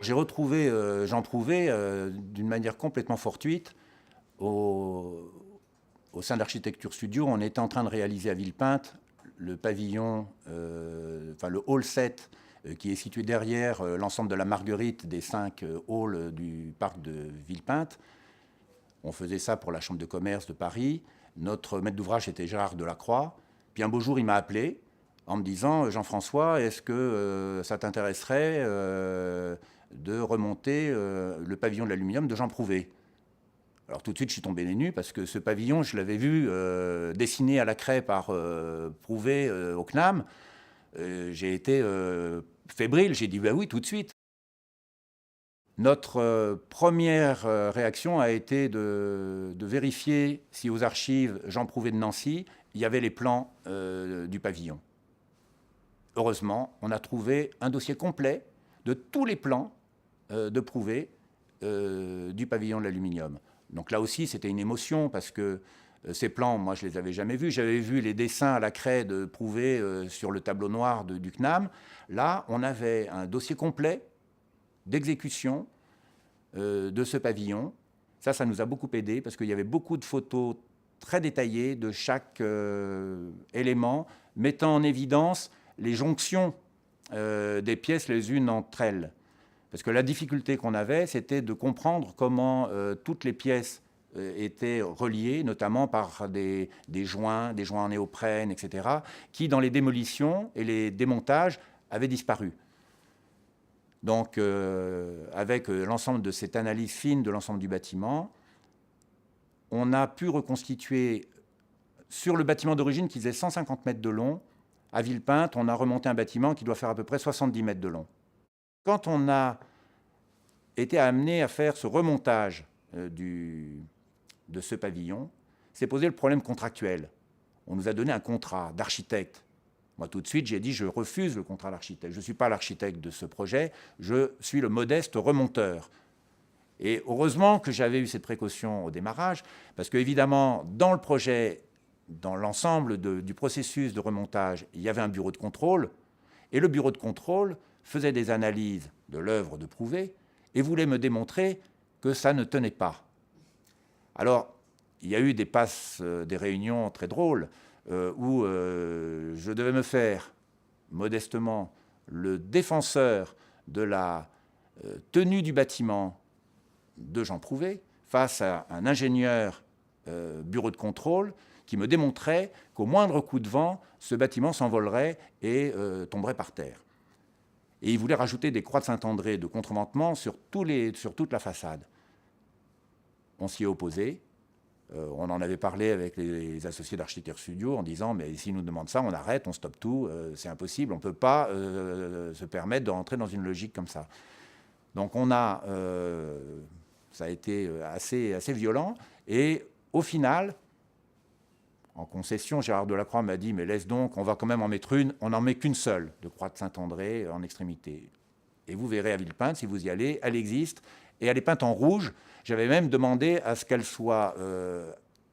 j'ai retrouvé Jean Prouvé d'une manière complètement fortuite au sein d'Architecture Studio. On était en train de réaliser à Villepinte le pavillon, le hall 7, qui est situé derrière l'ensemble de la Marguerite des 5 halls du parc de Villepinte. On faisait ça pour la Chambre de commerce de Paris. Notre maître d'ouvrage était Gérard Delacroix. Puis un beau jour, il m'a appelé en me disant « Jean-François, est-ce que ça t'intéresserait de remonter le pavillon de l'aluminium de Jean Prouvé ?» Alors tout de suite, je suis tombé des nues parce que ce pavillon, je l'avais vu dessiné à la craie par Prouvé au CNAM. J'ai été fébrile, j'ai dit bah oui, tout de suite. Notre première réaction a été de vérifier si aux archives Jean Prouvé de Nancy, il y avait les plans du pavillon. Heureusement, on a trouvé un dossier complet de tous les plans de Prouvé du pavillon de l'aluminium. Donc là aussi, c'était une émotion parce que ces plans, moi, je ne les avais jamais vus. J'avais vu les dessins à la craie de Prouvé sur le tableau noir du CNAM. Là, on avait un dossier complet d'exécution de ce pavillon. Ça nous a beaucoup aidé parce qu'il y avait beaucoup de photos très détaillées de chaque élément, mettant en évidence les jonctions des pièces les unes entre elles. Parce que la difficulté qu'on avait, c'était de comprendre comment toutes les pièces étaient reliées, notamment par des joints en néoprène, etc., qui, dans les démolitions et les démontages, avaient disparu. Donc, avec l'ensemble de cette analyse fine de l'ensemble du bâtiment, on a pu reconstituer, sur le bâtiment d'origine qui faisait 150 mètres de long, à Villepinte, on a remonté un bâtiment qui doit faire à peu près 70 mètres de long. Quand on a été amené à faire ce remontage de ce pavillon, s'est posé le problème contractuel. On nous a donné un contrat d'architecte. Moi, tout de suite, j'ai dit, je refuse le contrat d'architecte. Je ne suis pas l'architecte de ce projet, je suis le modeste remonteur. Et heureusement que j'avais eu cette précaution au démarrage, parce qu'évidemment, dans le projet, dans l'ensemble du processus de remontage, il y avait un bureau de contrôle, et le bureau de contrôle faisait des analyses de l'œuvre de Prouvé et voulait me démontrer que ça ne tenait pas. Alors, il y a eu des réunions très drôles où je devais me faire, modestement, le défenseur de la tenue du bâtiment de Jean Prouvé face à un ingénieur bureau de contrôle qui me démontrait qu'au moindre coup de vent, ce bâtiment s'envolerait et tomberait par terre. Et il voulait rajouter des croix de Saint-André de contreventement sur toute la façade. On s'y est opposé. On en avait parlé avec les associés d'Architecture Studio en disant « mais s'ils nous demandent ça, on arrête, on stoppe tout, c'est impossible, on ne peut pas se permettre de rentrer dans une logique comme ça ». Donc ça a été assez violent. Et au final, en concession, Gérard Delacroix m'a dit « mais laisse donc, on va quand même en mettre une, on n'en met qu'une seule de croix de Saint-André en extrémité. Et vous verrez à Villepinte, si vous y allez, elle existe. Et elle est peinte en rouge. J'avais même demandé à ce qu'elle soit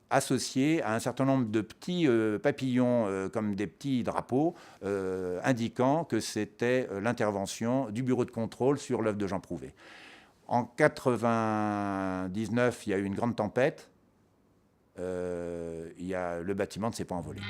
associée à un certain nombre de petits papillons, comme des petits drapeaux, indiquant que c'était l'intervention du bureau de contrôle sur l'œuvre de Jean Prouvé. En 1999, il y a eu une grande tempête. Le bâtiment ne s'est pas envolé.